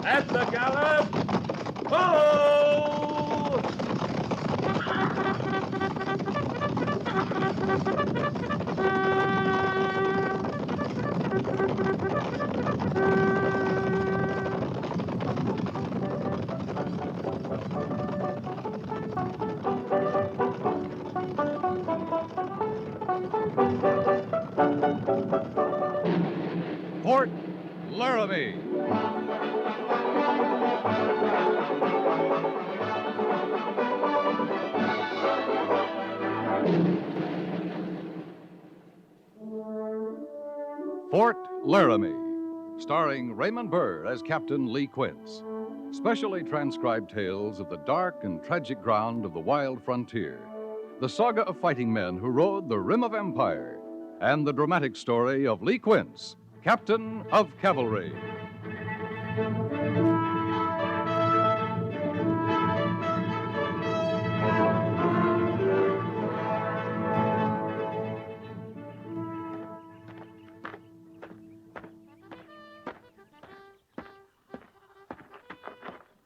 At the gallop! Ho! Fort Laramie. Fort Laramie, starring Raymond Burr as Captain Lee Quince. Specially transcribed tales of the dark and tragic ground of the wild frontier. The saga of fighting men who rode the rim of empire. And the dramatic story of Lee Quince, Captain of Cavalry.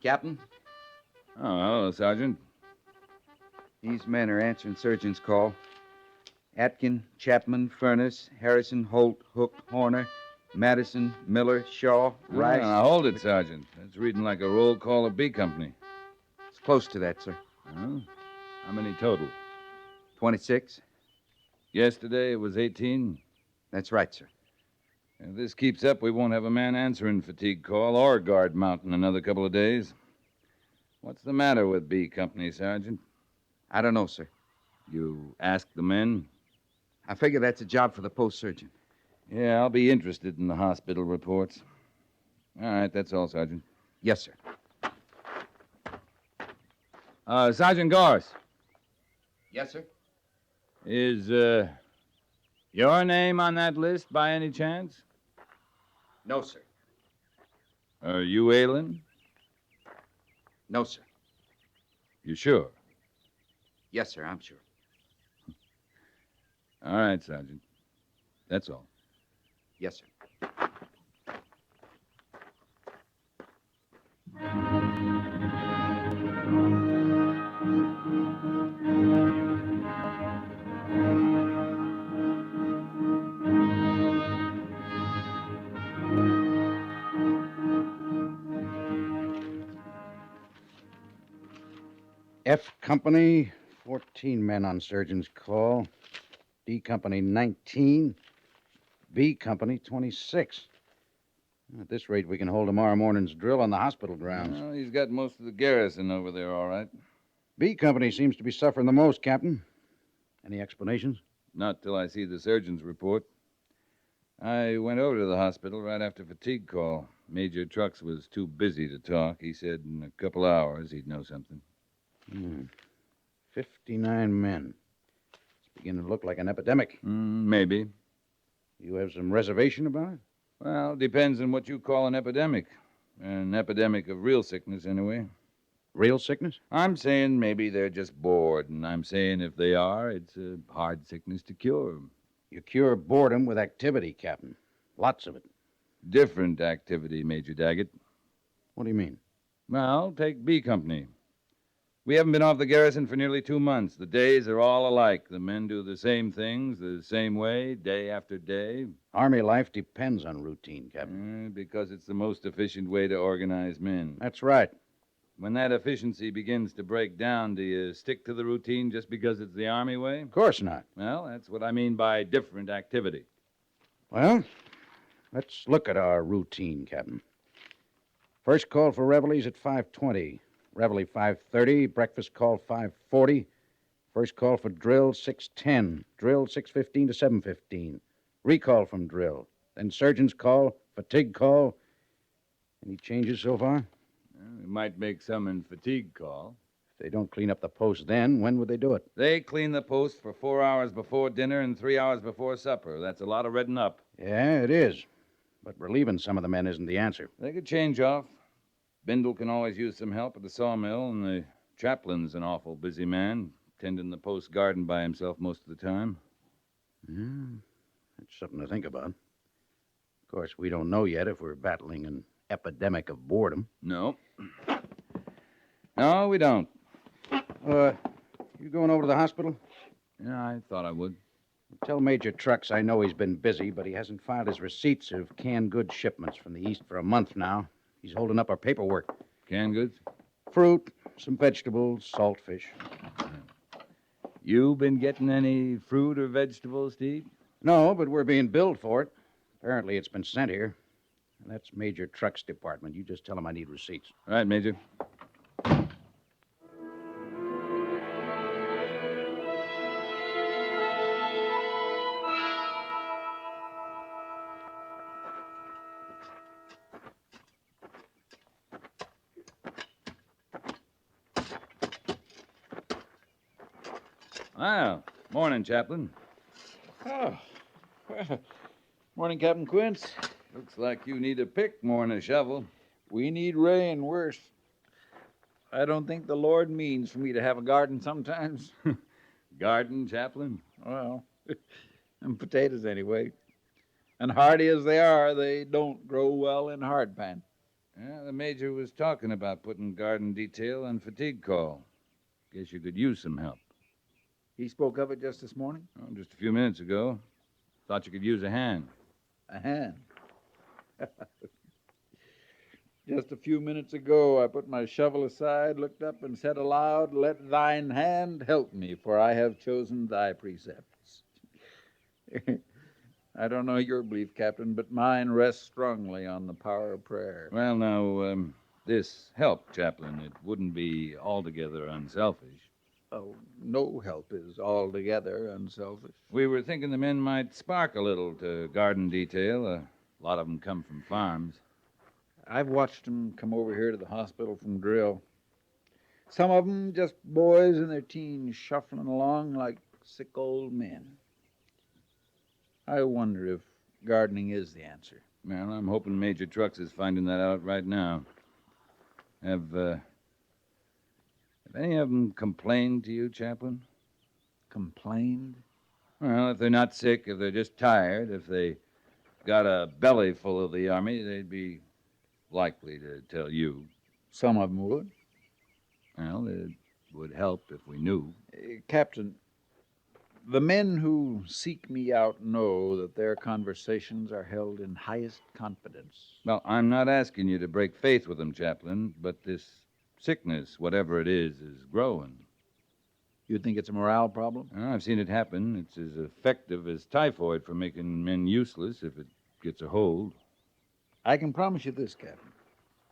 Captain, Oh, hello, Sergeant. these men are answering surgeon's call. Atkin, Chapman, Furness, Harrison, Holt, Hook, Horner, Madison, Miller, Shaw, Rice. Now, hold it, Sergeant. That's reading like a roll call of B Company. It's close to that, sir. Huh? How many total? 26. Yesterday it was 18. That's right, sir. If this keeps up, we won't have a man answering fatigue call or guard mount in another couple of days. What's the matter with B Company, Sergeant? I don't know, sir. You asked the men? I figure that's a job for the post surgeon. Yeah, I'll be interested in the hospital reports. All right, that's all, Sergeant. Yes, sir. Sergeant Gorse, Yes, sir. is your name on that list by any chance? No, sir. Are you ailing? No, sir. You sure? Yes, sir, I'm sure. All right, Sergeant. That's all. Yes, sir. F Company, 14 men on surgeon's call. D Company, 19. B Company, 26. At this rate, we can hold tomorrow morning's drill on the hospital grounds. Well, he's got most of the garrison over there, all right. B Company seems to be suffering the most, Captain. Any explanations? Not till I see the surgeon's report. I went over to the hospital right after fatigue call. Major Trucks was too busy to talk. He said in a couple hours he'd know something. 59 men. It's beginning to look like an epidemic. Maybe. You have some reservation about it? Well, depends on what you call an epidemic. An epidemic of real sickness, anyway. Real sickness? I'm saying maybe they're just bored, and I'm saying if they are, it's a hard sickness to cure. You cure boredom with activity, Captain. Lots of it. Different activity, Major Daggett. What do you mean? Well, take B Company. We haven't been off the garrison for nearly 2 months. The days are all alike. The men do the same things the same way, day after day. Army life depends on routine, Captain. Because it's the most efficient way to organize men. That's right. When that efficiency begins to break down, do you stick to the routine just because it's the Army way? Of course not. Well, that's what I mean by different activity. Well, let's look at our routine, Captain. First call for reveillees at 5:20. Reveille 5:30. Breakfast call 5:40. First call for drill 6:10. Drill 6:15 to 7:15. Recall from drill. Then surgeon's call, fatigue call. Any changes so far? We might make some in fatigue call. If they don't clean up the post then, when would they do it? They clean the post for 4 hours before dinner and 3 hours before supper. That's a lot of redding up. Yeah, it is. But relieving some of the men isn't the answer. They could change off. Bindle can always use some help at the sawmill, and the chaplain's an awful busy man, tending the post garden by himself most of the time. Yeah, that's something to think about. Of course, we don't know yet if we're battling an epidemic of boredom. No. No, we don't. You going over to the hospital? Yeah, I thought I would. Tell Major Trucks I know he's been busy, but he hasn't filed his receipts of canned goods shipments from the east for a month now. He's holding up our paperwork. Canned goods? Fruit, some vegetables, saltfish. You been getting any fruit or vegetables, Steve? No, but we're being billed for it. Apparently it's been sent here. That's Major Trucks Department. You just tell him I need receipts. All right, Major. Well, morning, Chaplain. Oh, well, morning, Captain Quince. Looks like you need a pick more than a shovel. We need rain worse. I don't think the Lord means for me to have a garden sometimes. Garden, Chaplain? Well, and potatoes anyway. And hardy as they are, they don't grow well in hardpan. Yeah, the Major was talking about putting garden detail on fatigue call. Guess you could use some help. He spoke of it just this morning? Oh, just a few minutes ago. Thought you could use a hand. A hand. Just a few minutes ago, I put my shovel aside, looked up, and said aloud, "Let thine hand help me, for I have chosen thy precepts." I don't know your belief, Captain, but mine rests strongly on the power of prayer. Well, now, this help, Chaplain, it wouldn't be altogether unselfish. Oh, no help is altogether unselfish. We were thinking the men might spark a little to garden detail. A lot of them come from farms. I've watched them come over here to the hospital from drill. Some of them just boys in their teens shuffling along like sick old men. I wonder if gardening is the answer. Well, I'm hoping Major Trucks is finding that out right now. Have any of them complained to you, Chaplain? Complained? Well, if they're not sick, if they're just tired, if they got a belly full of the Army, they'd be likely to tell you. Some of them would. Well, it would help if we knew. Captain, the men who seek me out know that their conversations are held in highest confidence. Well, I'm not asking you to break faith with them, Chaplain, but this sickness, whatever it is growing. You think it's a morale problem? I've seen it happen. It's as effective as typhoid for making men useless if it gets a hold. I can promise you this, Captain.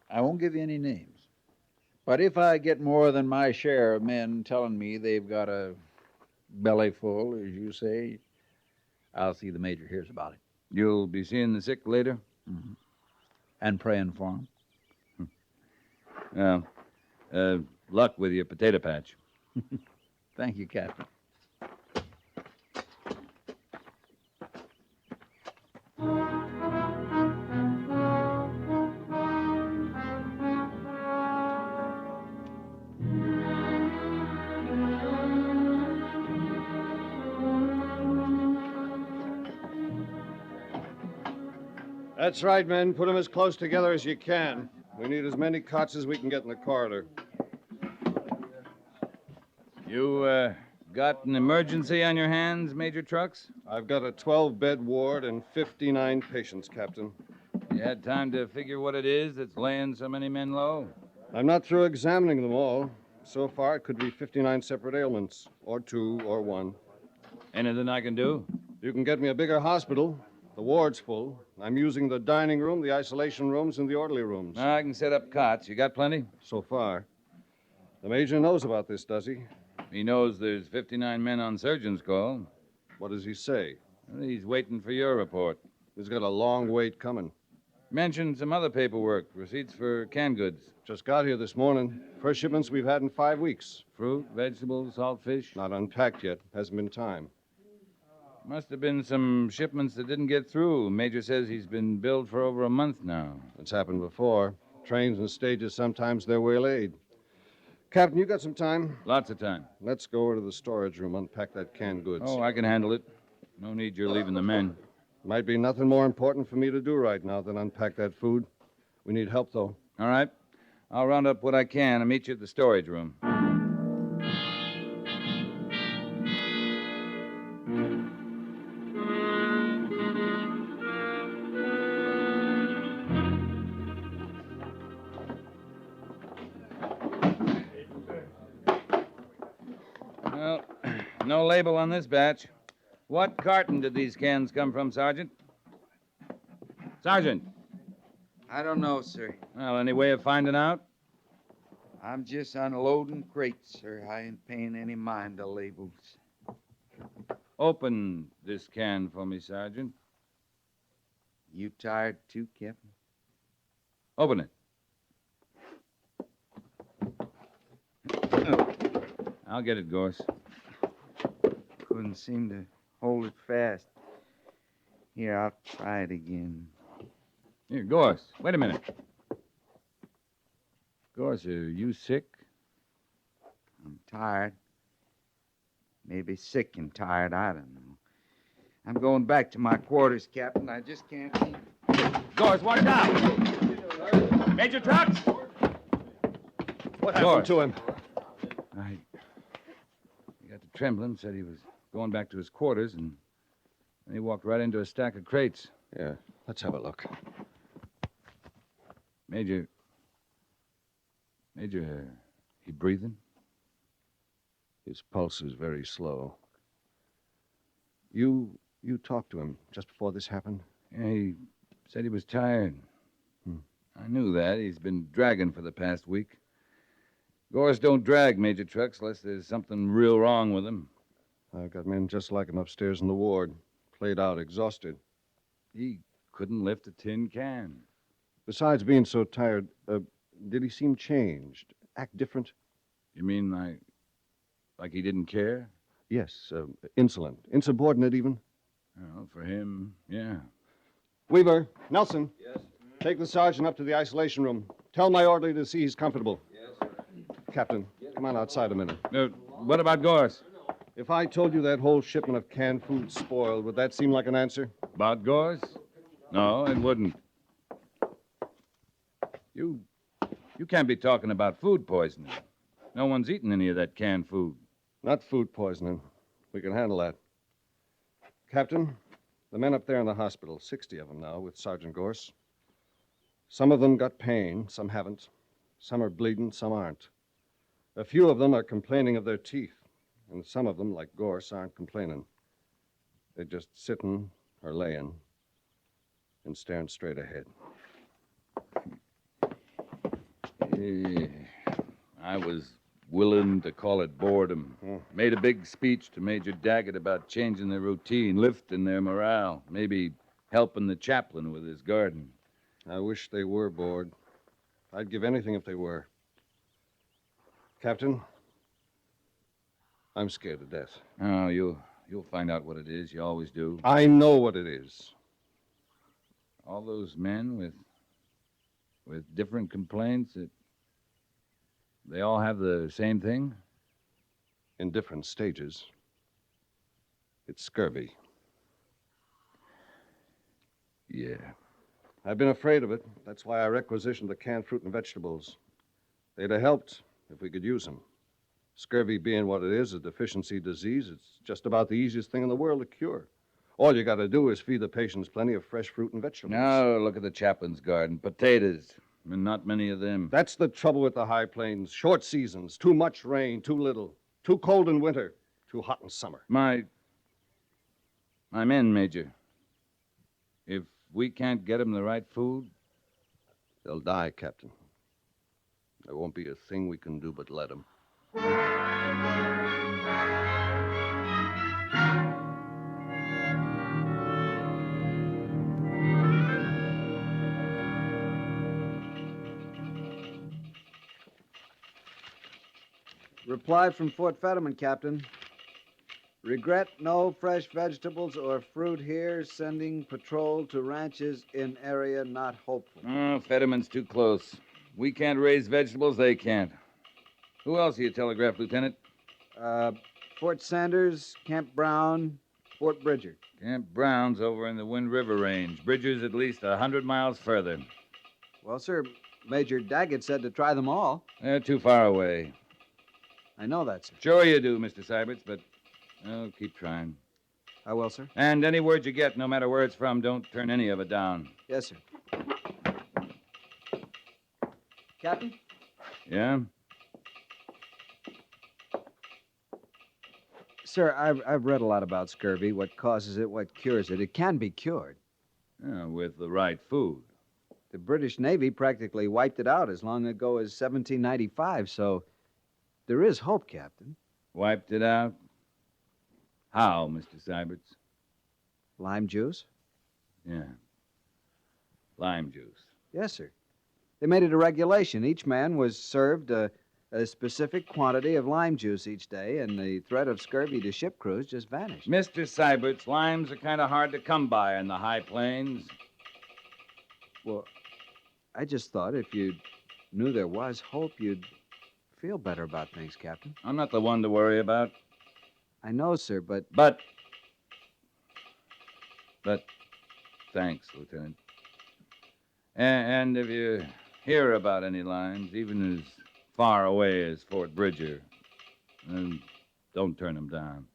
I won't give you any names. But if I get more than my share of men telling me they've got a belly full, as you say, I'll see the Major hears about it. You'll be seeing the sick later? Mm-hmm. And praying for them. Well, luck with your potato patch. Thank you, Captain. That's right, men. Put them as close together as you can. We need as many cots as we can get in the corridor. You, got an emergency on your hands, Major Trucks? I've got a 12-bed ward and 59 patients, Captain. You had time to figure what it is that's laying so many men low? I'm not through examining them all. So far, it could be 59 separate ailments, or 2, or 1. Anything I can do? You can get me a bigger hospital. The ward's full. I'm using the dining room, the isolation rooms, and the orderly rooms. I can set up cots. You got plenty? So far. The Major knows about this, does he? He knows there's 59 men on surgeon's call. What does he say? Well, he's waiting for your report. He's got a long wait coming. Mentioned some other paperwork, receipts for canned goods. Just got here this morning. First shipments we've had in 5 weeks. Fruit, vegetables, salt fish. Not unpacked yet. Hasn't been time. Must have been some shipments that didn't get through. Major says he's been billed for over a month now. It's happened before. Trains and stages, sometimes they're waylaid. Captain, you got some time? Lots of time. Let's go over to the storage room, unpack that canned goods. Oh, I can handle it. No need you're leaving the men. Might be nothing more important for me to do right now than unpack that food. We need help, though. All right. I'll round up what I can and meet you at the storage room. Well, no label on this batch. What carton did these cans come from, Sergeant? Sergeant! I don't know, sir. Well, any way of finding out? I'm just unloading crates, sir. I ain't paying any mind to labels. Open this can for me, Sergeant. You tired too, Captain? Open it. I'll get it, Gorse. Couldn't seem to hold it fast. Here, I'll try it again. Here, Gorse, wait a minute. Gorse, are you sick? I'm tired. Maybe sick and tired, I don't know. I'm going back to my quarters, Captain. I just can't keep... Gorse, watch out! Major Trucks! What happened to him? He got to trembling, said he was going back to his quarters, and then he walked right into a stack of crates. Yeah, let's have a look. Major, he breathing? His pulse is very slow. You talked to him just before this happened? Yeah, he said he was tired. I knew that. He's been dragging for the past week. Gorse don't drag, Major Trucks, unless there's something real wrong with him. I've got men just like him upstairs in the ward, played out, exhausted. He couldn't lift a tin can. Besides being so tired, did he seem changed? Act different? You mean like he didn't care? Yes, insolent. Insubordinate, even? Well, for him, yeah. Weaver, Nelson. Yes. Take the sergeant up to the isolation room. Tell my orderly to see he's comfortable. Yes, sir. Captain, come on outside a minute. What about Gorse? If I told you that whole shipment of canned food spoiled, would that seem like an answer? About Gorse? No, it wouldn't. You can't be talking about food poisoning. No one's eaten any of that canned food. Not food poisoning. We can handle that. Captain, the men up there in the hospital, 60 of them now, with Sergeant Gorse. Some of them got pain, some haven't. Some are bleeding, some aren't. A few of them are complaining of their teeth, and some of them, like Gorse, aren't complaining. They're just sitting or laying and staring straight ahead. I was willing to call it boredom. Made a big speech to Major Daggett about changing their routine, lifting their morale, maybe helping the chaplain with his garden. I wish they were bored. I'd give anything if they were. Captain, I'm scared to death. Oh, you'll find out what it is. You always do. I know what it is. All those men with different complaints, they all have the same thing? In different stages. It's scurvy. Yeah. I've been afraid of it. That's why I requisitioned the canned fruit and vegetables. They'd have helped if we could use them. Scurvy being what it is, a deficiency disease, it's just about the easiest thing in the world to cure. All you got to do is feed the patients plenty of fresh fruit and vegetables. Now, look at the chaplain's garden. Potatoes. And not many of them. That's the trouble with the high plains. Short seasons, too much rain, too little. Too cold in winter, too hot in summer. My men, Major. If we can't get them the right food... They'll die, Captain. There won't be a thing we can do but let them. Reply from Fort Fetterman, Captain. Regret no fresh vegetables or fruit here. Sending patrol to ranches in area not hopeful. Oh, Fetterman's too close. We can't raise vegetables, they can't. Who else you telegraphed, Lieutenant? Fort Sanders, Camp Brown, Fort Bridger. Camp Brown's over in the Wind River Range. Bridger's at least 100 miles further. Well, sir, Major Daggett said to try them all. They're too far away. I know that, sir. Sure you do, Mr. Syberts, but keep trying. I will, sir. And any word you get, no matter where it's from, don't turn any of it down. Yes, sir. Captain? Yeah? Sir, I've read a lot about scurvy, what causes it, what cures it. It can be cured. With the right food. The British Navy practically wiped it out as long ago as 1795, so there is hope, Captain. Wiped it out? How, Mr. Syberts? Lime juice? Yeah. Lime juice. Yes, sir. They made it a regulation. Each man was served a specific quantity of lime juice each day, and the threat of scurvy to ship crews just vanished. Mr. Syberts, limes are kind of hard to come by in the high plains. Well, I just thought if you knew there was hope, you'd feel better about things, Captain. I'm not the one to worry about. I know, sir, but... But thanks, Lieutenant. And if you hear about any limes, even as far away as Fort Bridger, then don't turn them down.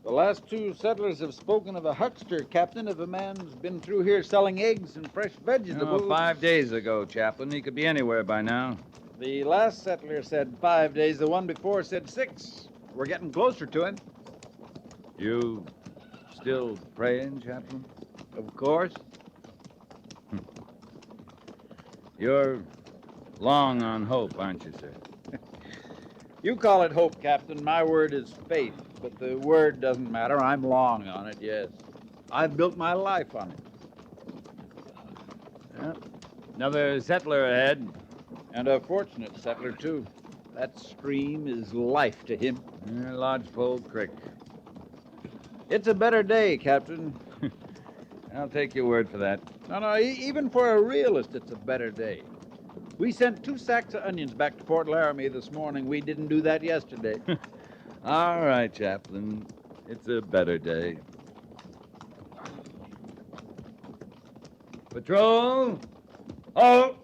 The last two settlers have spoken of a huckster, Captain, if a man's been through here selling eggs and fresh vegetables. 5 days ago, Chaplain. He could be anywhere by now. The last settler said 5 days. The one before said 6. We're getting closer to him. You still praying, Chaplain? Of course. You're long on hope, aren't you, sir? You call it hope, Captain. My word is faith. But the word doesn't matter. I'm long on it, yes. I've built my life on it. Yeah. Another settler ahead. And a fortunate settler, too. That stream is life to him. Lodgepole Creek. It's a better day, Captain. I'll take your word for that. No, even for a realist, it's a better day. We sent 2 sacks of onions back to Fort Laramie this morning. We didn't do that yesterday. All right, Chaplain. It's a better day. Patrol! Oh!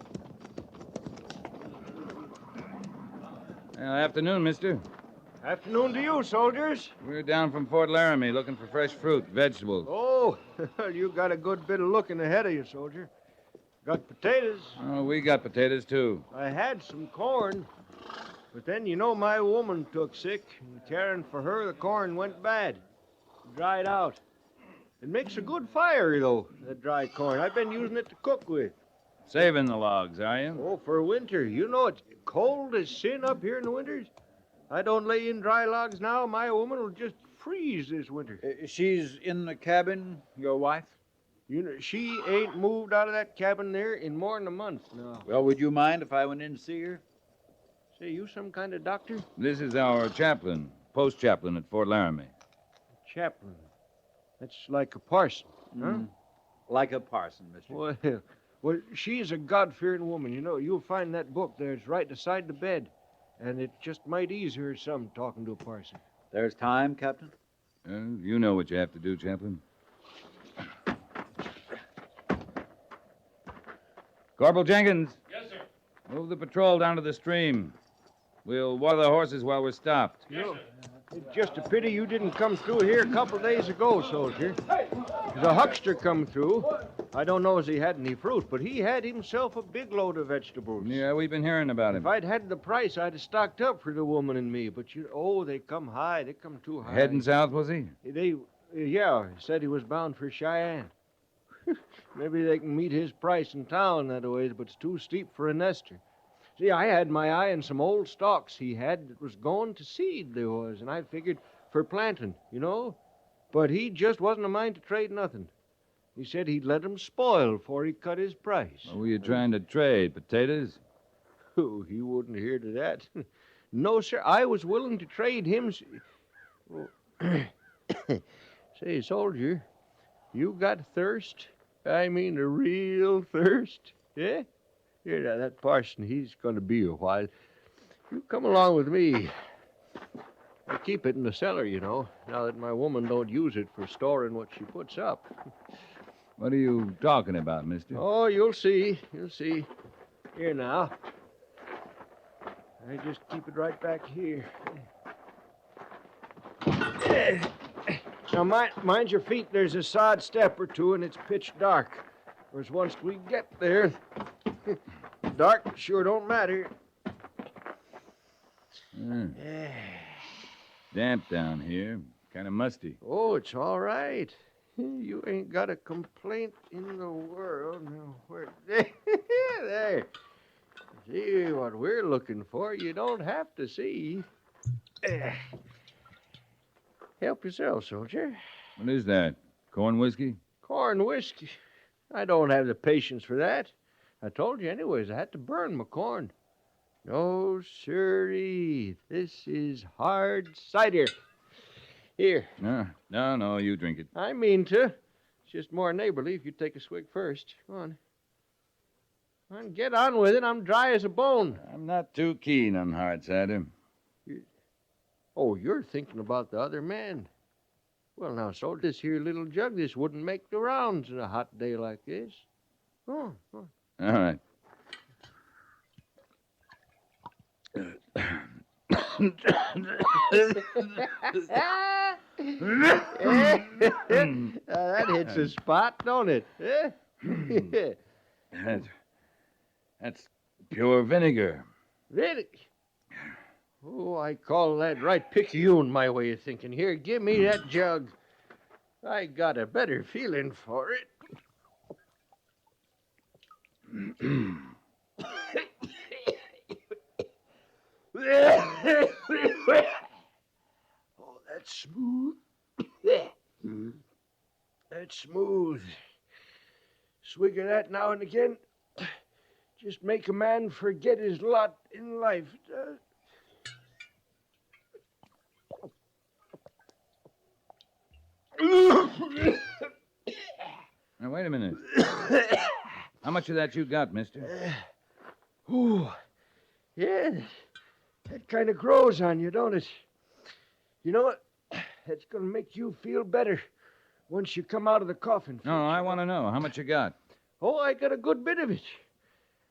Afternoon, mister. Afternoon to you, soldiers. We're down from Fort Laramie looking for fresh fruit, vegetables. Oh, you got a good bit of looking ahead of you, soldier. Got potatoes. Oh, we got potatoes, too. I had some corn, but then, you know, my woman took sick, and caring for her, the corn went bad. Dried out. It makes a good fire, though, that dry corn. I've been using it to cook with. Saving the logs, are you? Oh, for winter. You know, it's cold as sin up here in the winters. I don't lay in dry logs now. My woman will just freeze this winter. She's in the cabin, your wife? You know, she ain't moved out of that cabin there in more than a month now. Well, would you mind if I went in to see her? Say, you some kind of doctor? This is our chaplain, post chaplain at Fort Laramie. Chaplain. That's like a parson, huh? Like a parson, mister. Well, she's a God-fearing woman. You know, you'll find that book there. It's right beside the bed. And it just might ease her some talking to a parson. There's time, Captain? You know what you have to do, Chaplain. Corporal Jenkins. Yes, sir. Move the patrol down to the stream. We'll water the horses while we're stopped. Yes, sir. It's just a pity you didn't come through here a couple days ago, soldier. There's a huckster come through. I don't know as he had any fruit, but he had himself a big load of vegetables. Yeah, we've been hearing about him. If I'd had the price, I'd have stocked up for the woman and me. But they come high. They come too high. Heading south, was he? Yeah, he said he was bound for Cheyenne. Maybe they can meet his price in town that ways, but it's too steep for a nester. See, I had my eye on some old stalks he had that was going to seed, they was, and I figured for planting, you know. But he just wasn't a mind to trade nothing. He said he'd let 'em spoil before he cut his price. What were you trying to trade? Potatoes? Oh, he wouldn't hear to that. No, sir, I was willing to trade him. Say, soldier, you got thirst? I mean a real thirst, yeah? Here, now, that parson, he's going to be a while. You come along with me. I keep it in the cellar, you know, now that my woman don't use it for storing what she puts up. What are you talking about, mister? Oh, you'll see. You'll see. Here now. I just keep it right back here. Now, mind your feet. There's a sod step or two, and it's pitch dark. Whereas once we get there, dark sure don't matter. Damp down here. Kind of musty. Oh, it's all right. You ain't got a complaint in the world. Now, where? There. See what we're looking for. You don't have to see. Help yourself, soldier. What is that? Corn whiskey? Corn whiskey. I don't have the patience for that. I told you anyways, I had to burn my corn. No, sirree. This is hard cider. Here. No, you drink it. I mean to. It's just more neighborly if you take a swig first. Come on. Come on, get on with it. I'm dry as a bone. I'm not too keen on hard cider. Oh, you're thinking about the other man. Well, now, so this here little jug, this wouldn't make the rounds on a hot day like this. Go on. All right. That hits a spot, don't it? That's pure vinegar. Vinegar? Oh, I call that right picayune, my way of thinking. Here, give me that jug. I got a better feeling for it. Oh, that's smooth. That's smooth. Swig of that now and again. Just make a man forget his lot in life. Now, wait a minute. How much of that you got, mister? Yeah, that kind of grows on you, don't it? You know what? That's going to make you feel better once you come out of the coffin. No, I want to know. How much you got? Oh, I got a good bit of it.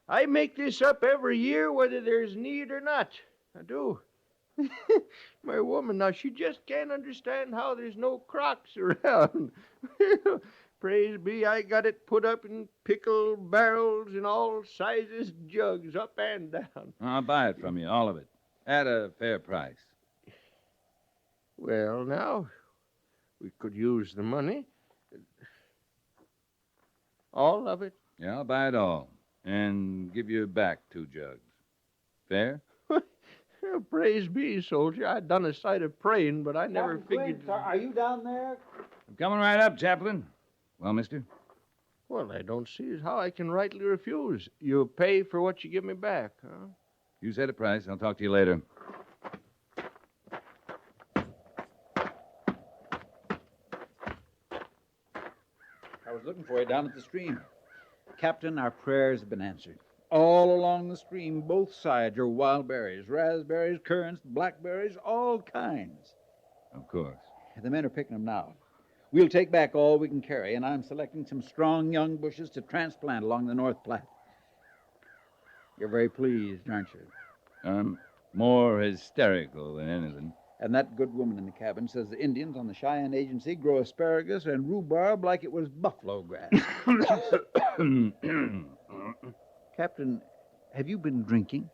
I make this up every year, whether there's need or not. I do. My woman, now, she just can't understand how there's no crocks around. Praise be, I got it put up in pickle barrels in all sizes, jugs, up and down. I'll buy it from you, all of it, at a fair price. Well, now, we could use the money. All of it? Yeah, I'll buy it all and give you back 2 jugs. Fair? Well, praise be, soldier. I done a sight of praying, but I never figured... Quince, are you down there? I'm coming right up, Chaplain. Well, mister? Well, I don't see how I can rightly refuse. You pay for what you give me back, huh? You set a price. I'll talk to you later. I was looking for you down at the stream. Captain, our prayers have been answered. All along the stream, both sides are wild berries, raspberries, currants, blackberries, all kinds. Of course. The men are picking them now. We'll take back all we can carry, and I'm selecting some strong young bushes to transplant along the North Platte. You're very pleased, aren't you? I'm more hysterical than anything. And that good woman in the cabin says the Indians on the Cheyenne Agency grow asparagus and rhubarb like it was buffalo grass. Captain, have you been drinking?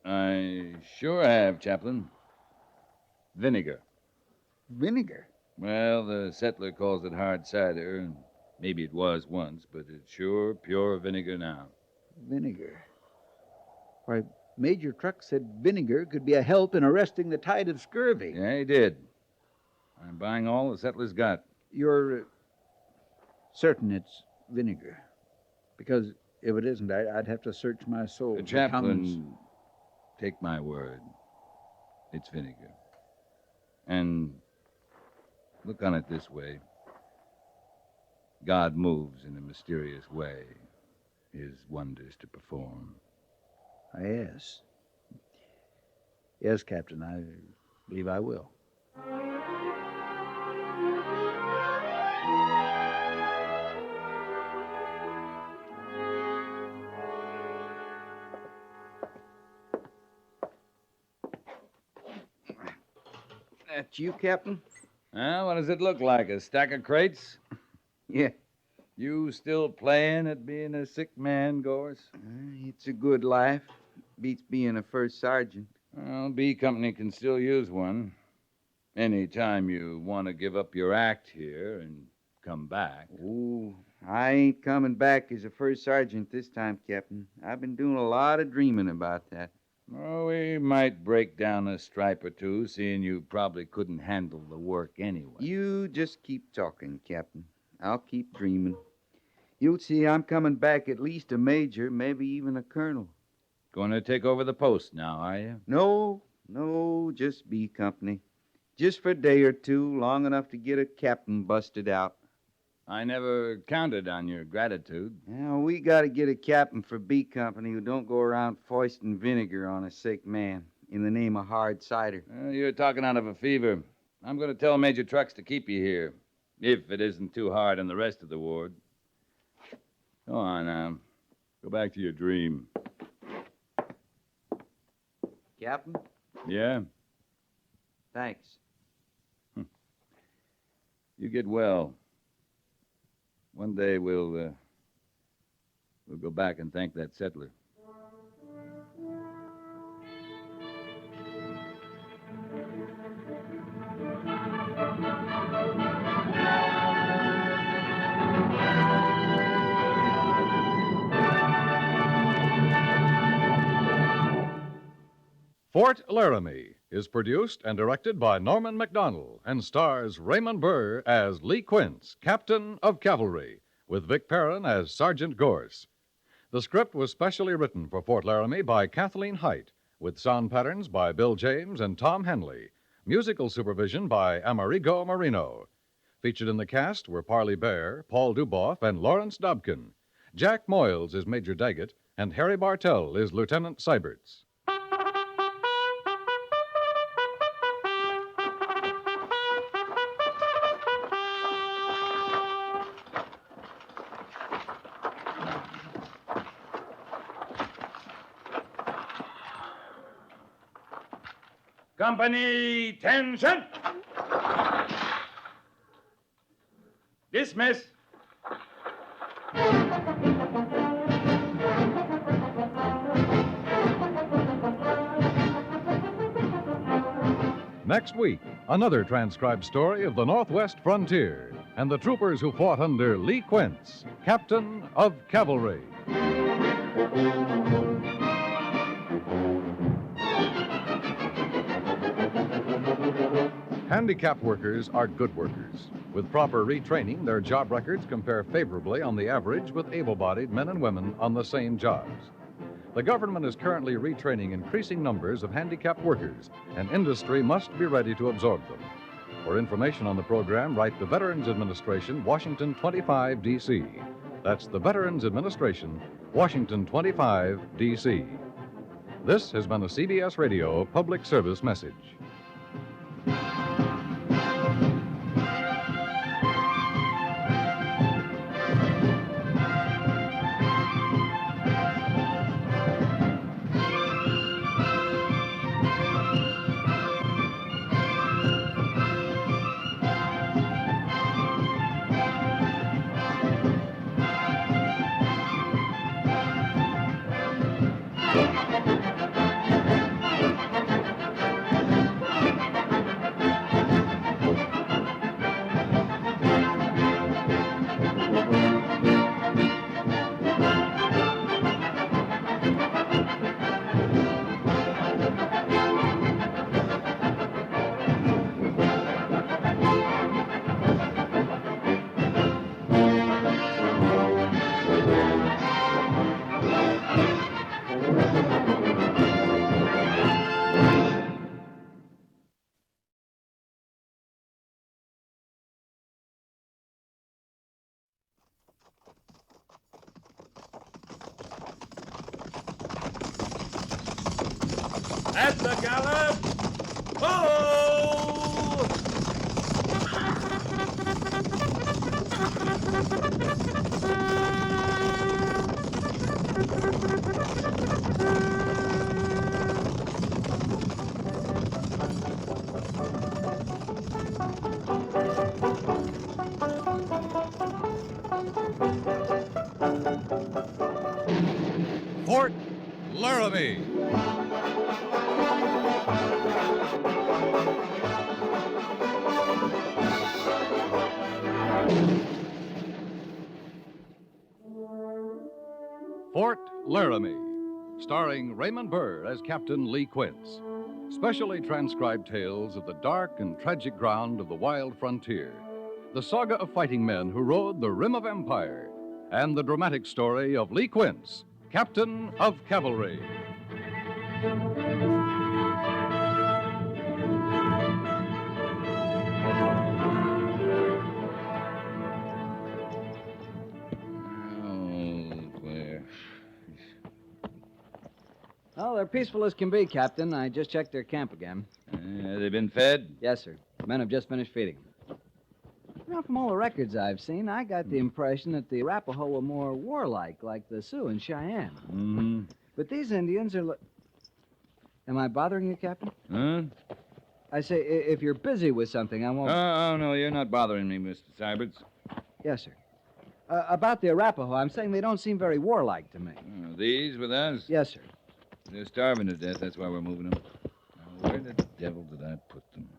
I sure have, Chaplain. Vinegar. Vinegar? Well, the settler calls it hard cider, and maybe it was once, but it's sure pure vinegar now. Vinegar? Why, Major Truck said vinegar could be a help in arresting the tide of scurvy. Yeah, he did. I'm buying all the settlers got. You're certain it's vinegar? Because if it isn't, I'd have to search my soul. Chaplain, take my word. It's vinegar. And look on it this way. God moves in a mysterious way. his wonders to perform. Yes. Yes, Captain, I believe I will. That you, Captain? Well, what does it look like? A stack of crates? Yeah. You still playing at being a sick man, Gorse? It's a good life. Beats being a first sergeant. Well, B Company can still use one. Any time you want to give up your act here and come back. Oh, I ain't coming back as a first sergeant this time, Captain. I've been doing a lot of dreaming about that. Oh, we might break down a stripe or two, seeing you probably couldn't handle the work anyway. You just keep talking, Captain. I'll keep dreaming. You'll see I'm coming back at least a major, maybe even a colonel. Going to take over the post now, are you? No, just B Company. Just for a day or two, long enough to get a captain busted out. I never counted on your gratitude. Now, we got to get a captain for B Company who don't go around foisting vinegar on a sick man in the name of hard cider. You're talking out of a fever. I'm going to tell Major Trucks to keep you here, if it isn't too hard on the rest of the ward. Go on now. Go back to your dream. Captain? Yeah? Thanks. You get well. One day we'll go back and thank that settler. Fort Laramie is produced and directed by Norman Macdonnell and stars Raymond Burr as Lee Quince, Captain of Cavalry, with Vic Perrin as Sergeant Gorse. The script was specially written for Fort Laramie by Kathleen Height, with sound patterns by Bill James and Tom Henley, musical supervision by Amerigo Marino. Featured in the cast were Parley Bear, Paul Duboff, and Lawrence Dobkin. Jack Moyles is Major Daggett, and Harry Bartell is Lieutenant Seiberts. Company, tension! Dismiss. Next week, another transcribed story of the Northwest frontier and the troopers who fought under Lee Quince, Captain of Cavalry. Handicapped workers are good workers. With proper retraining, their job records compare favorably on the average with able-bodied men and women on the same jobs. The government is currently retraining increasing numbers of handicapped workers, and industry must be ready to absorb them. For information on the program, write the Veterans Administration, Washington 25, D.C. That's the Veterans Administration, Washington 25, D.C. This has been a CBS Radio public service message. At the gallop! Oh! Fort Laramie. Fort Laramie, starring Raymond Burr as Captain Lee Quince. Specially transcribed tales of the dark and tragic ground of the wild frontier. The saga of fighting men who rode the rim of empire. And the dramatic story of Lee Quince, Captain of Cavalry. Well, they're peaceful as can be, Captain. I just checked their camp again. They been fed? Yes, sir. Men have just finished feeding them. Now, from all the records I've seen, I got the impression that the Arapaho were more warlike, like the Sioux and Cheyenne. Mm-hmm. But these Indians are... Am I bothering you, Captain? Huh? I say, if you're busy with something, I won't... Oh, no, you're not bothering me, Mr. Syberts. Yes, sir. About the Arapaho, I'm saying they don't seem very warlike to me. These with us? Yes, sir. They're starving to death. That's why we're moving them. Now, where the devil did I put them?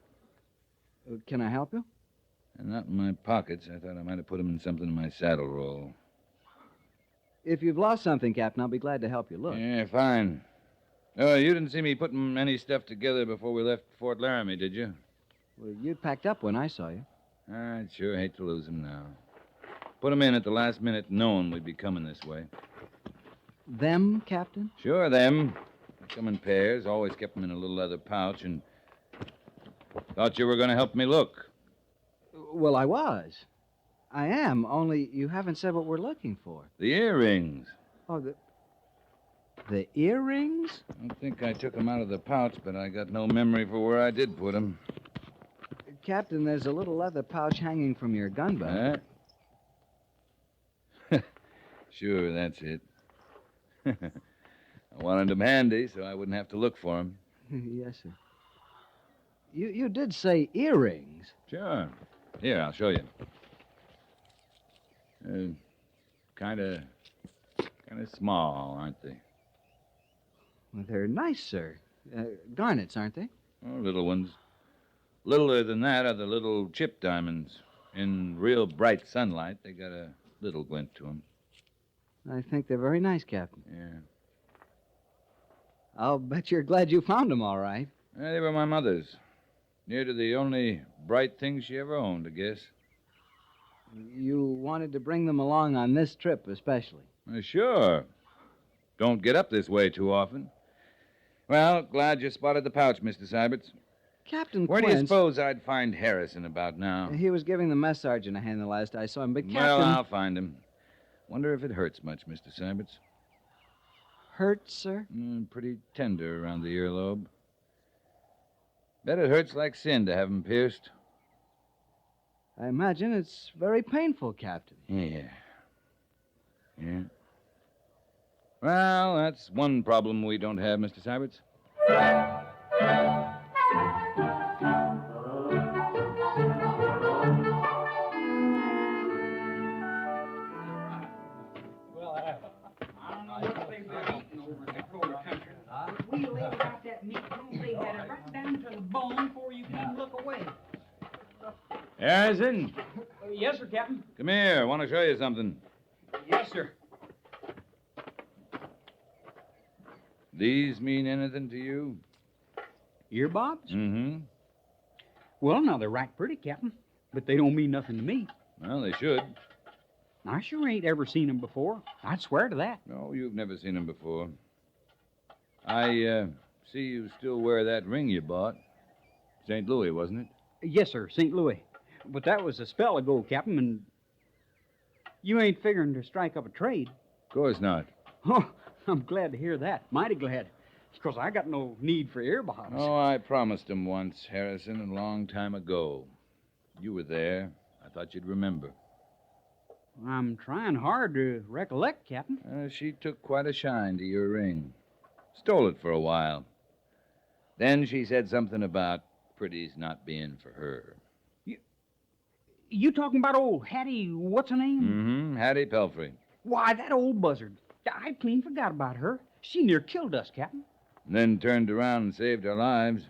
Can I help you? Not in my pockets. I thought I might have put them in something in my saddle roll. If you've lost something, Captain, I'll be glad to help you look. Yeah, fine. Oh, you didn't see me putting any stuff together before we left Fort Laramie, did you? Well, you'd packed up when I saw you. I'd sure hate to lose them now. Put them in at the last minute knowing we'd be coming this way. Them, Captain? Sure, them. They come in pairs. Always kept them in a little leather pouch and thought you were going to help me look. Well, I was. I am, only you haven't said what we're looking for. The earrings. Oh, the earrings? I don't think I took them out of the pouch, but I got no memory for where I did put them. Captain, there's a little leather pouch hanging from your gun belt. Huh? Sure, that's it. I wanted them handy so I wouldn't have to look for them. Yes, sir. You did say earrings. Sure. Here, I'll show you. Kind of small, aren't they? Well, they're nice, sir. Garnets, aren't they? Oh, little ones. Littler than that are the little chip diamonds. In real bright sunlight, they got a little glint to them. I think they're very nice, Captain. Yeah. I'll bet you're glad you found them all right. They were my mother's. Near to the only bright thing she ever owned, I guess. You wanted to bring them along on this trip, especially. Sure. Don't get up this way too often. Well, glad you spotted the pouch, Mr. Syberts. Captain Where Quince... do you suppose I'd find Harrison about now? He was giving the mess sergeant a hand the last I saw him, but Captain... Well, I'll find him. Wonder if it hurts much, Mr. Syberts. Hurts, sir? Pretty tender around the earlobe. Bet it hurts like sin to have him pierced. I imagine it's very painful, Captain. Yeah. Well, that's one problem we don't have, Mr. Syberts. We laid out that meat room. They had it right down to the bone before you can look away. Harrison, Yes, sir, Captain. come here. I want to show you something. Yes, sir. These mean anything to you? Earbobs? Mm-hmm. Well, now, they're right pretty, Captain. But they don't mean nothing to me. Well, they should. I sure ain't ever seen them before. I'd swear to that. No, you've never seen them before. I see you still wear that ring you bought. St. Louis, wasn't it? Yes, sir, St. Louis. But that was a spell ago, Captain, and you ain't figuring to strike up a trade. Of course not. Oh, I'm glad to hear that. Mighty glad. 'Cause I got no need for ear bottoms. Oh, I promised him once, Harrison, a long time ago. You were there. I thought you'd remember. I'm trying hard to recollect, Captain. She took quite a shine to your ring. Stole it for a while. Then she said something about pretties not being for her. You talking about old Hattie, what's her name? Mm-hmm. Hattie Pelfrey. Why, that old buzzard. I clean forgot about her. She near killed us, Captain. And then turned around and saved our lives.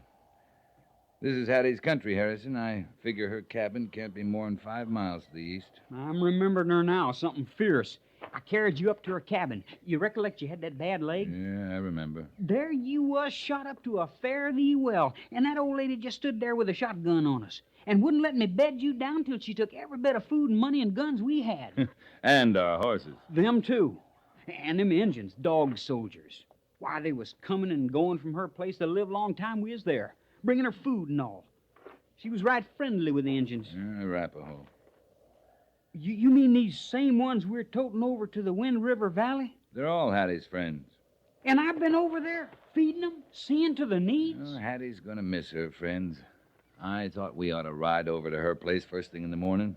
This is Hattie's country, Harrison. I figure her cabin can't be more than 5 miles to the east. I'm remembering her now, something fierce. I carried you up to her cabin. You recollect you had that bad leg? Yeah, I remember. There you was, shot up to a fare thee well, and that old lady just stood there with a shotgun on us and wouldn't let me bed you down till she took every bit of food and money and guns we had. And our horses. Them, too. And them Injuns, dog soldiers. Why, they was coming and going from her place the live long time we was there, bringing her food and all. She was right friendly with the Injuns. Arapaho. You mean these same ones we're toting over to the Wind River Valley? They're all Hattie's friends. And I've been over there, feeding them, seeing to the needs. Hattie's gonna miss her friends. I thought we ought to ride over to her place first thing in the morning.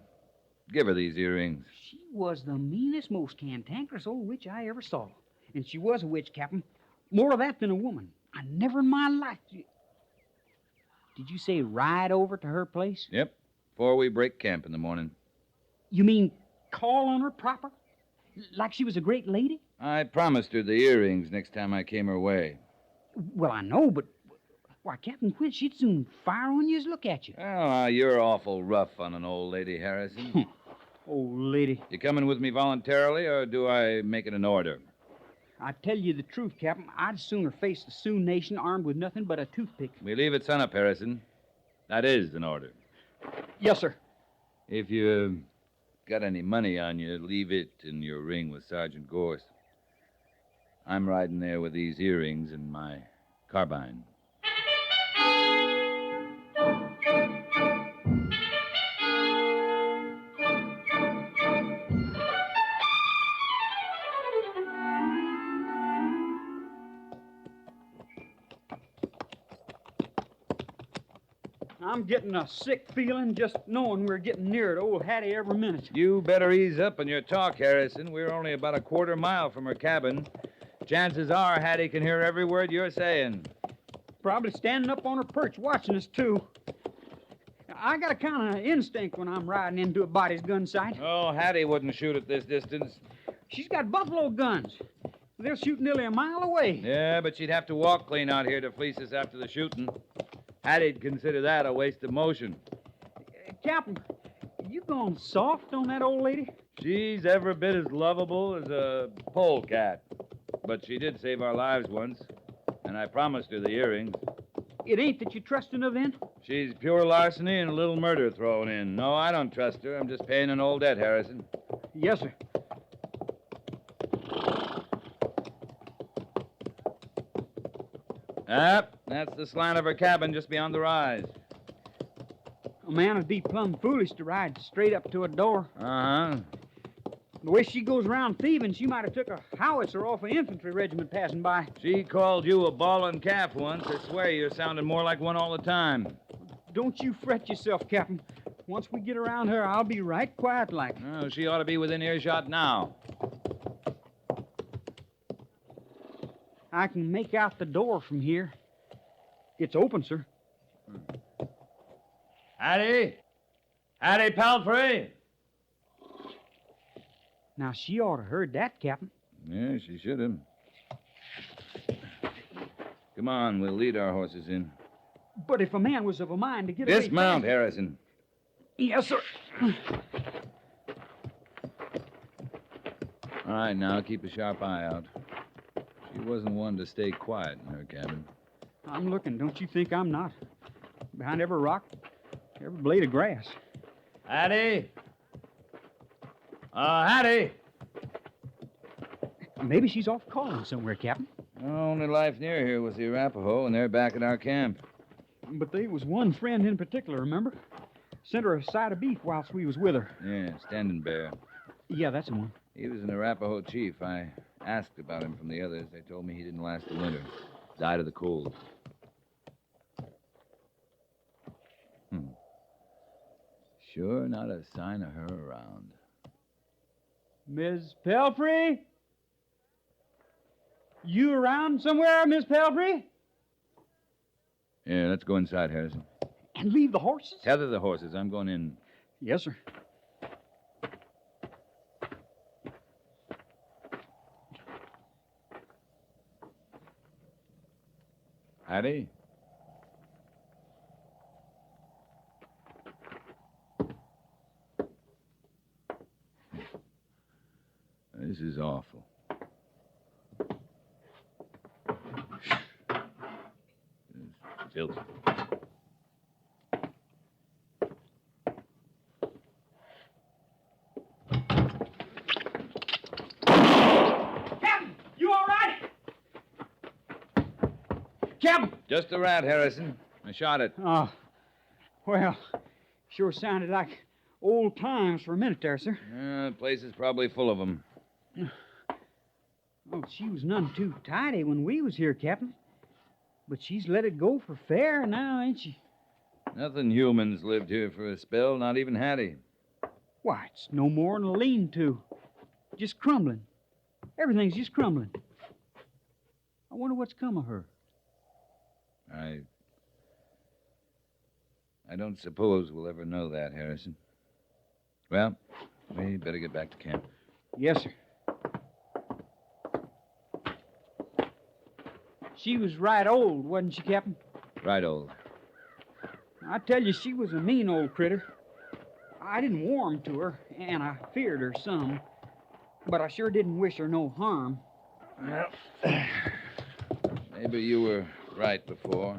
Give her these earrings. She was the meanest, most cantankerous old witch I ever saw. And she was a witch, Captain. More of that than a woman. I never in my life... Did you say ride over to her place? Yep, before we break camp in the morning. You mean call on her proper? Like she was a great lady? I promised her the earrings next time I came her way. Well, I know, but... Why, Captain Quince, she'd soon fire on you as look at you. Oh, you're awful rough on an old lady, Harrison. Old lady. You coming with me voluntarily, or do I make it an order? I tell you the truth, Captain. I'd sooner face the Sioux Nation armed with nothing but a toothpick. We leave at sunup, Harrison. That is an order. Yes, sir. If you got any money on you, leave it in your ring with Sergeant Gorse. I'm riding there with these earrings and my carbine. I'm getting a sick feeling just knowing we're getting near to old Hattie every minute. You better ease up on your talk, Harrison. We're only about a quarter mile from her cabin. Chances are Hattie can hear every word you're saying. Probably standing up on her perch watching us, too. I got a kind of instinct when I'm riding into a body's gun sight. Oh, Hattie wouldn't shoot at this distance. She's got buffalo guns. They'll shoot nearly a mile away. Yeah, but she'd have to walk clean out here to fleece us after the shooting. Hattie'd consider that a waste of motion. Captain, you gone soft on that old lady? She's every bit as lovable as a polecat. But she did save our lives once, and I promised her the earrings. It ain't that you trusting her then? She's pure larceny and a little murder thrown in. No, I don't trust her. I'm just paying an old debt, Harrison. Yes, sir. That's the slant of her cabin just beyond the rise. A man would be plumb foolish to ride straight up to a door. Uh-huh. The way she goes around thieving, she might have took a howitzer off an infantry regiment passing by. She called you a bawling calf once. I swear you're sounding more like one all the time. Don't you fret yourself, Captain. Once we get around her, I'll be right quiet like. Oh, she ought to be within earshot now. I can make out the door from here. It's open, sir. Hattie? Hattie Pelfrey? Now, she ought to heard that, Captain. Yeah, she should have. Come on, we'll lead our horses in. But if a man was of a mind to get away... Dismount, Harrison. Yes, sir. All right, now, keep a sharp eye out. She wasn't one to stay quiet in her cabin. I'm looking. Don't you think I'm not? Behind every rock, every blade of grass. Hattie? Hattie? Maybe she's off calling somewhere, Captain. The only life near here was the Arapaho, and they're back at our camp. But there was one friend in particular, remember? Sent her a side of beef whilst we was with her. Yeah, Standing Bear. Yeah, that's the one. He was an Arapaho chief. I asked about him from the others. They told me he didn't last the winter. Died of the cold. Sure not a sign of her around. Miss Pelfrey? You around somewhere, Miss Pelfrey? Yeah, let's go inside, Harrison. And leave the horses? Tether the horses. I'm going in. Yes, sir. Hattie? This is awful. It's filthy. Captain, you all right? Captain! Just a rat, Harrison. I shot it. Oh, well, sure sounded like old times for a minute there, sir. The place is probably full of them. Oh, she was none too tidy when we was here, Captain. But she's let it go for fair now, ain't she? Nothing humans lived here for a spell, not even Hattie. Why, it's no more than a lean-to. Just crumbling. Everything's just crumbling. I wonder what's come of her. I don't suppose we'll ever know that, Harrison. Well, we better get back to camp. Yes, sir. She was right old, wasn't she, Captain? Right, old. I tell you, she was a mean old critter. I didn't warm to her, and I feared her some. But I sure didn't wish her no harm. Well, maybe you were right before.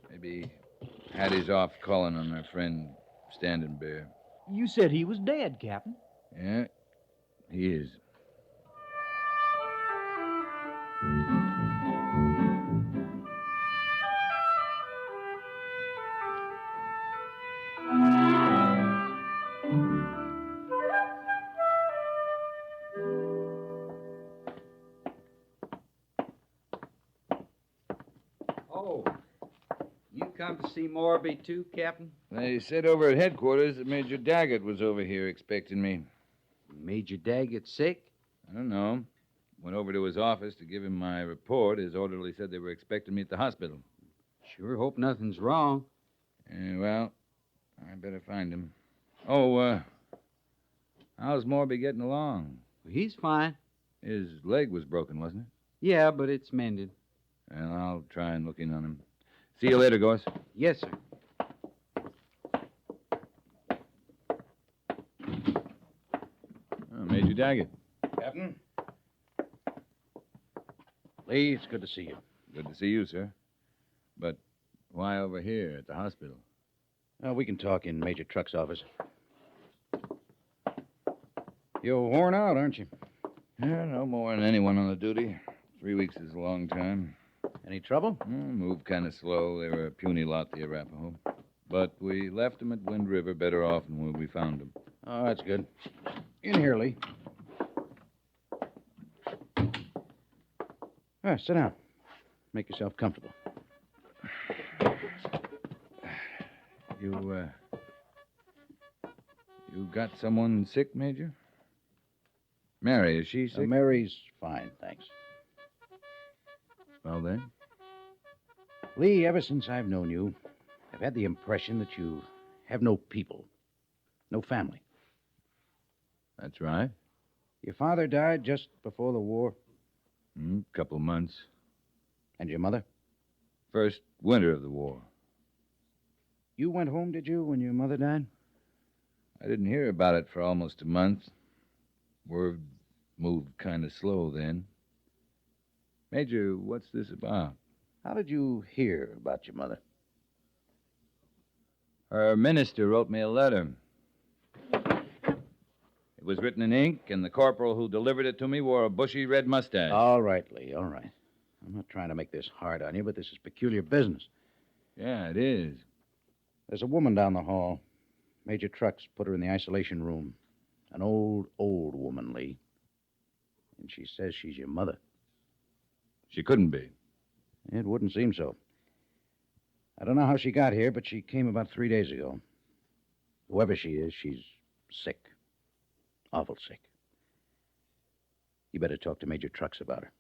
Maybe Hattie's off calling on her friend Standing Bear. You said he was dead, Captain. Yeah, he is. Oh, you come to see Morby too, Captain? They said over at headquarters that Major Daggett was over here expecting me. Major Daggett sick? I don't know. Went over to his office to give him my report. His orderly said they were expecting me at the hospital. Sure hope nothing's wrong. Well, I better find him. Oh, how's Morby getting along? He's fine. His leg was broken, wasn't it? Yeah, but it's mended. Well, I'll try and look in on him. See you later, Gorse. Yes, sir. Oh, Major Daggett. Captain? Lee, it's good to see you. Good to see you, sir. But why over here at the hospital? We can talk in Major Truck's office. You're worn out, aren't you? Yeah, no more than anyone on the duty. 3 weeks is a long time. Any trouble? Moved kind of slow. They were a puny lot, the Arapaho. But we left them at Wind River better off than when we found them. Oh, that's good. In here, Lee. Sit down. Make yourself comfortable. You got someone sick, Major? Mary, is she sick? Mary's fine, thanks. Well, then? Lee, ever since I've known you, I've had the impression that you have no people, no family. That's right. Your father died just before the war. Couple months. And your mother? First winter of the war. You went home, did you, when your mother died? I didn't hear about it for almost a month. Word moved kind of slow then. Major, what's this about? How did you hear about your mother? Her minister wrote me a letter. It was written in ink, and the corporal who delivered it to me wore a bushy red mustache. All right, Lee, all right. I'm not trying to make this hard on you, but this is peculiar business. Yeah, it is. There's a woman down the hall. Major Trucks put her in the isolation room. An old woman, Lee. And she says she's your mother. She couldn't be. It wouldn't seem so. I don't know how she got here, but she came about 3 days ago. Whoever she is, she's sick. Awful sick. You better talk to Major Trucks about her.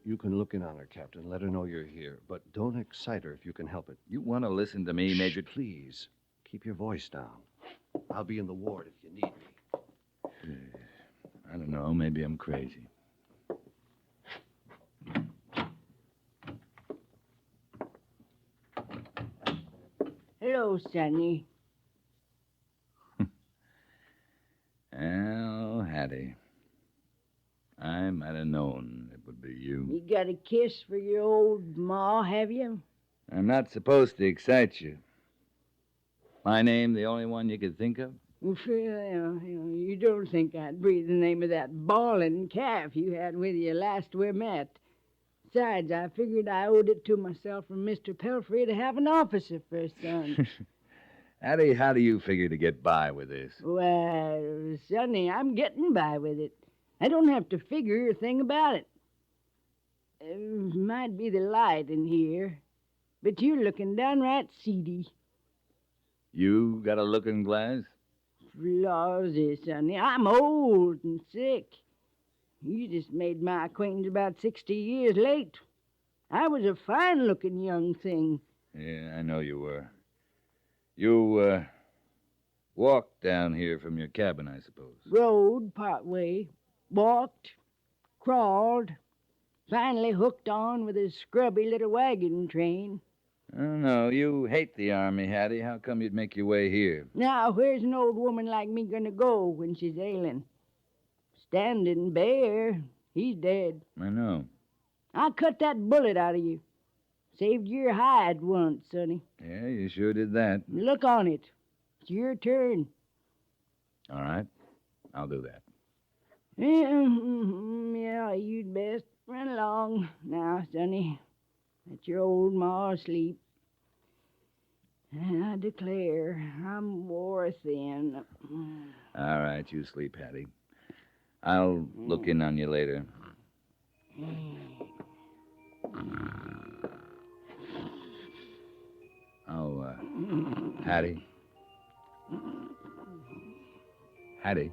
You can look in on her, Captain. Let her know you're here. But don't excite her if you can help it. You want to listen to me, Major? Please. Keep your voice down. I'll be in the ward if you need me. I don't know. Maybe I'm crazy. Hello, Sonny. Well, Hattie, I might have known it would be you. You got a kiss for your old ma, have you? I'm not supposed to excite you. My name, the only one you could think of? Well, you don't think I'd breathe the name of that bawling calf you had with you last we met. Besides, I figured I owed it to myself and Mr. Pelfrey to have an officer for a son. Hattie, how do you figure to get by with this? Well, Sonny, I'm getting by with it. I don't have to figure a thing about it. Might be the light in here, but you're looking downright seedy. You got a looking glass? Lawsy, Sonny, I'm old and sick. You just made my acquaintance about 60 years late. I was a fine-looking young thing. Yeah, I know you were. You, walked down here from your cabin, I suppose. Rode part way, walked, crawled, finally hooked on with a scrubby little wagon train. Oh, no, you hate the Army, Hattie. How come you'd make your way here? Now, where's an old woman like me gonna go when she's ailing? Standing Bear, he's dead. I know. I cut that bullet out of you. Saved your hide once, Sonny. Yeah, you sure did that. Look on it. It's your turn. All right. I'll do that. Yeah, you'd best run along now, Sonny. Let your old ma sleep. I declare, I'm wore thin. All right, you sleep, Hattie. I'll look in on you later. Oh, Hattie? Hattie?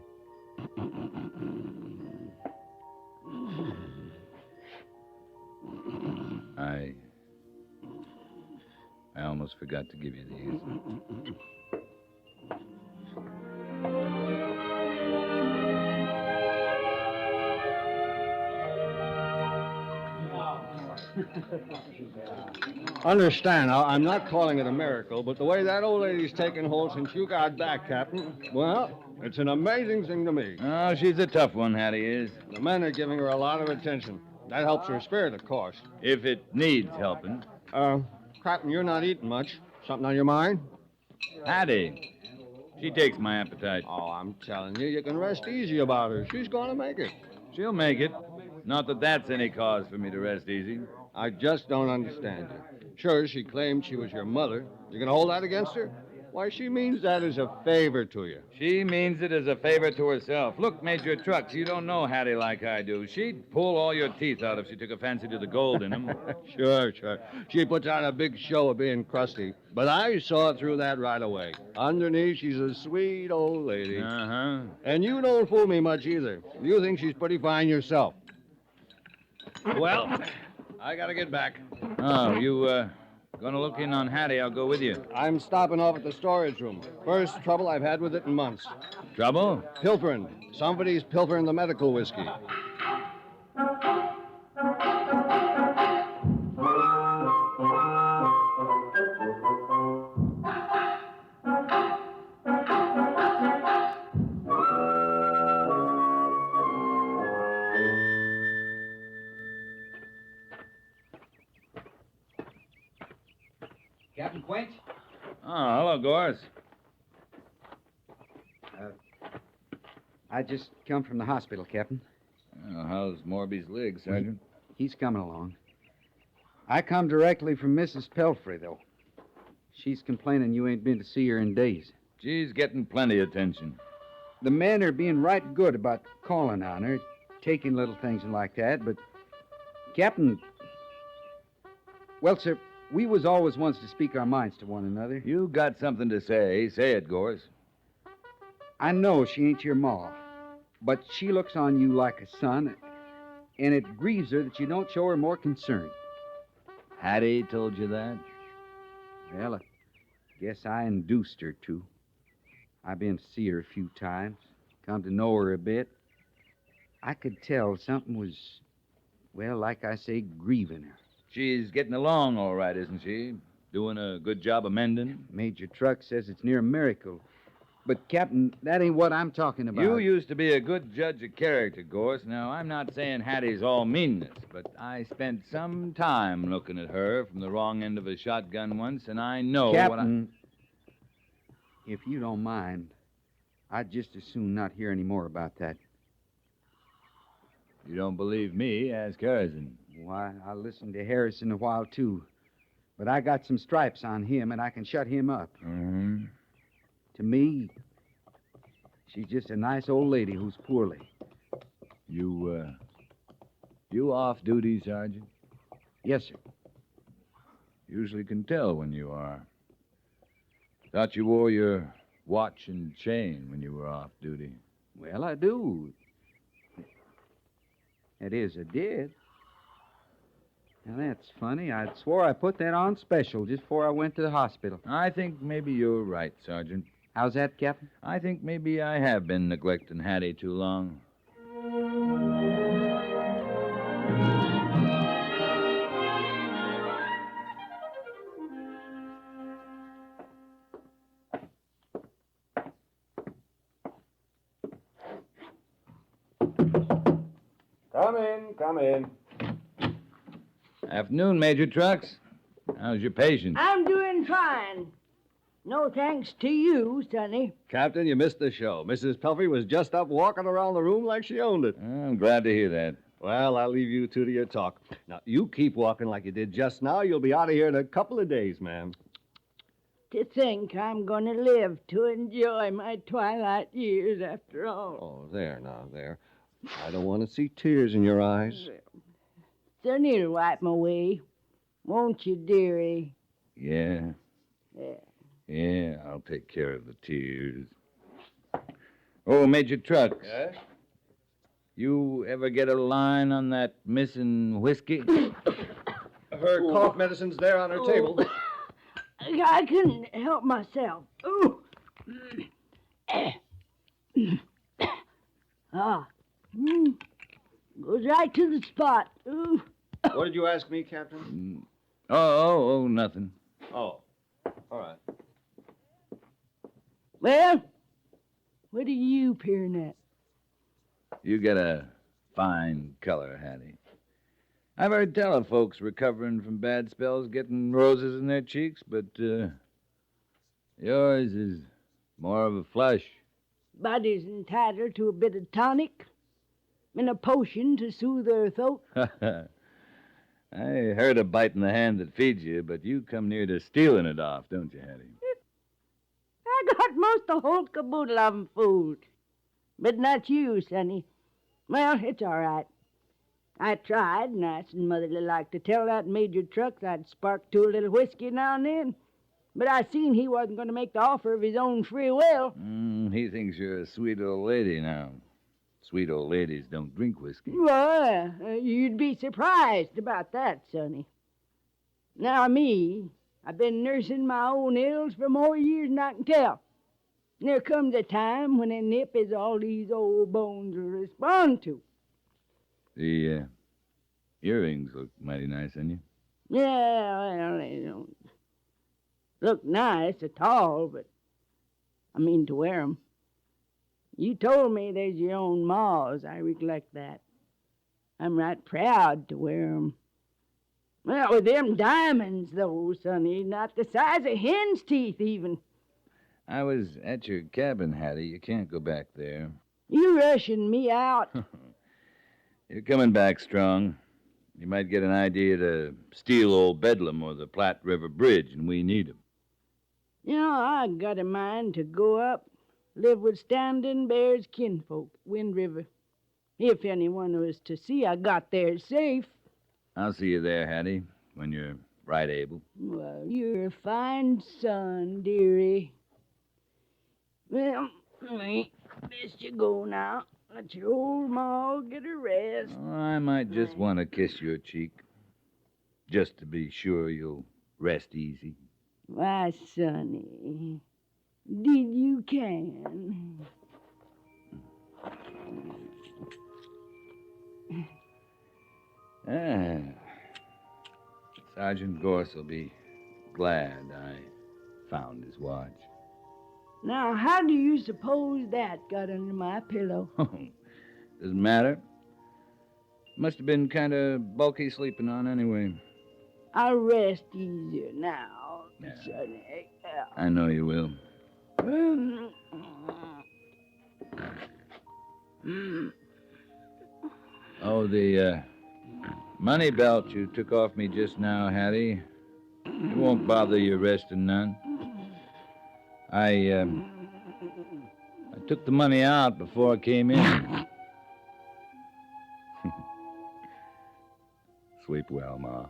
I almost forgot to give you these. Understand, I'm not calling it a miracle, but the way that old lady's taken hold since you got back, Captain, well, it's an amazing thing to me. Oh, she's a tough one, Hattie is. The men are giving her a lot of attention. That helps her spirit, of course. If it needs helping. Captain, you're not eating much. Something on your mind? Hattie, she takes my appetite. Oh, I'm telling you, you can rest easy about her. She's going to make it. She'll make it. Not that that's any cause for me to rest easy. I just don't understand you. Sure, she claimed she was your mother. You gonna hold that against her? Why, she means that as a favor to you. She means it as a favor to herself. Look, Major Trucks, you don't know Hattie like I do. She'd pull all your teeth out if she took a fancy to the gold in them. Sure. She puts on a big show of being crusty. But I saw through that right away. Underneath, she's a sweet old lady. Uh-huh. And you don't fool me much either. You think she's pretty fine yourself. Well, I gotta get back. Oh, you, gonna look in on Hattie? I'll go with you. I'm stopping off at the storage room. First trouble I've had with it in months. Trouble? Pilfering. Somebody's pilfering the medical whiskey. Captain Quince? Oh, hello, Gorse. I just come from the hospital, Captain. Oh, how's Morby's leg, Sergeant? He's coming along. I come directly from Mrs. Pelfrey, though. She's complaining you ain't been to see her in days. She's getting plenty of attention. The men are being right good about calling on her, taking little things like that, but... Captain... Well, sir, we was always ones to speak our minds to one another. You got something to say. Say it, Gorse. I know she ain't your ma, but she looks on you like a son, and it grieves her that you don't show her more concern. Hattie told you that? Well, I guess I induced her to. I've been to see her a few times, come to know her a bit. I could tell something was, well, like I say, grieving her. She's getting along all right, isn't she? Doing a good job of mending? Major Truck says it's near a miracle. But, Captain, that ain't what I'm talking about. You used to be a good judge of character, Gorse. Now, I'm not saying Hattie's all meanness, but I spent some time looking at her from the wrong end of a shotgun once, and I know Captain, if you don't mind, I'd just as soon not hear any more about that. You don't believe me? Ask Harrison. Why, I listened to Harrison a while, too. But I got some stripes on him, and I can shut him up. Mm-hmm. To me, she's just a nice old lady who's poorly. You off duty, Sergeant? Yes, sir. Usually can tell when you are. Thought you wore your watch and chain when you were off duty. Well, I do. That is, I did. Now, that's funny. I swore I put that on special just before I went to the hospital. I think maybe you're right, Sergeant. How's that, Captain? I think maybe I have been neglecting Hattie too long. Come in. Afternoon, Major Trucks. How's your patient? I'm doing fine. No thanks to you, Sonny. Captain, you missed the show. Mrs. Pelfrey was just up walking around the room like she owned it. I'm glad to hear that. Well, I'll leave you two to your talk. Now, you keep walking like you did just now. You'll be out of here in a couple of days, ma'am. To think I'm going to live to enjoy my twilight years after all. Oh, there now, there. I don't want to see tears in your eyes. Sonny'll wipe 'em away. Won't you, dearie? Yeah. Yeah. Yeah, I'll take care of the tears. Oh, Major Trucks. Yes? You ever get a line on that missing whiskey? Her cough medicine's there on her table. I couldn't help myself. Ooh. Ah. Goes right to the spot. Ooh. What did you ask me, Captain? Oh, nothing. Oh. All right. Well, what are you peering at? You get a fine color, Hattie. I've heard tell of folks recovering from bad spells getting roses in their cheeks, but yours is more of a flush. Body's entitled to a bit of tonic and a potion to soothe her throat. I heard of biting the hand that feeds you, but you come near to stealing it off, don't you, Hattie? I got most the whole caboodle of 'em fooled. But not you, Sonny. Well, it's all right. I tried, nice and motherly like, to tell that Major Trucks I'd spark to a little whiskey now and then. But I seen he wasn't going to make the offer of his own free will. He thinks you're a sweet old lady now. Sweet old ladies don't drink whiskey. Well, you'd be surprised about that, Sonny. Now, me, I've been nursing my own ills for more years than I can tell. There comes a time when a nip is all these old bones will respond to. The earrings look mighty nice on you. Yeah, well, they don't look nice at all, but I mean to wear 'em. You told me there's your own ma's. I recollect that. I'm right proud to wear 'em. Well, with them diamonds, though, Sonny, not the size of hen's teeth, even. I was at your cabin, Hattie. You can't go back there. You rushing me out. You're coming back strong. You might get an idea to steal old Bedlam or the Platte River Bridge, and we need 'em. You know, I got a mind to go up, live with Standing Bear's kinfolk, Wind River. If anyone was to see I got there safe. I'll see you there, Hattie, when you're right able. Well, you're a fine son, dearie. Well, best you go now. Let your old ma get a rest. Oh, I might just want to kiss your cheek, just to be sure you'll rest easy. Why, sonny, did you can. Sergeant Gorse will be glad I found his watch. Now, how do you suppose that got under my pillow? Doesn't matter. Must have been kind of bulky sleeping on anyway. I'll rest easier now, Yeah. sonny. I know you will. Oh, the money belt you took off me just now, Hattie. It won't bother you resting none. I took the money out before I came in. Sleep well, Ma.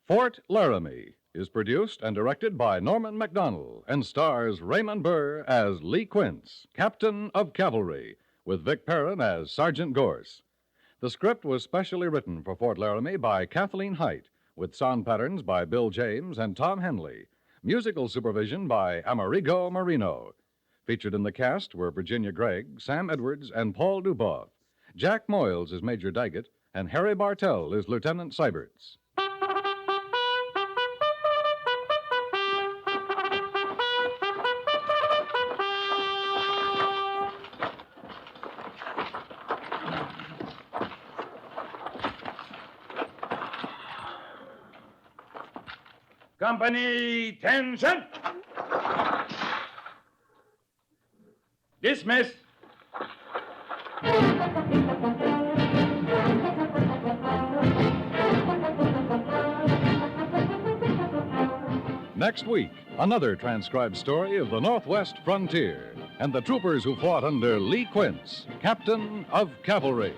Fort Laramie is produced and directed by Norman Macdonnell and stars Raymond Burr as Lee Quince, Captain of Cavalry, with Vic Perrin as Sergeant Gorse. The script was specially written for Fort Laramie by Kathleen Height, with sound patterns by Bill James and Tom Henley. Musical supervision by Amerigo Marino. Featured in the cast were Virginia Gregg, Sam Edwards, and Paul Duboff. Jack Moyles is Major Daggett, and Harry Bartell is Lieutenant Seiberts. Company, tension. Dismiss. Next week, another transcribed story of the Northwest frontier and the troopers who fought under Lee Quince, Captain of Cavalry.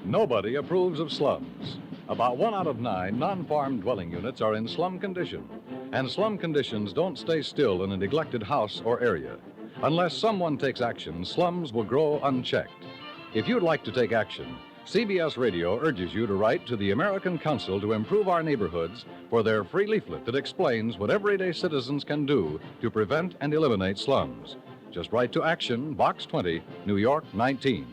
Nobody approves of slums. About 1 out of 9 non-farm dwelling units are in slum condition, and slum conditions don't stay still in a neglected house or area. Unless someone takes action, slums will grow unchecked. If you'd like to take action, CBS Radio urges you to write to the American Council to Improve Our Neighborhoods for their free leaflet that explains what everyday citizens can do to prevent and eliminate slums. Just write to Action, Box 20, New York 19.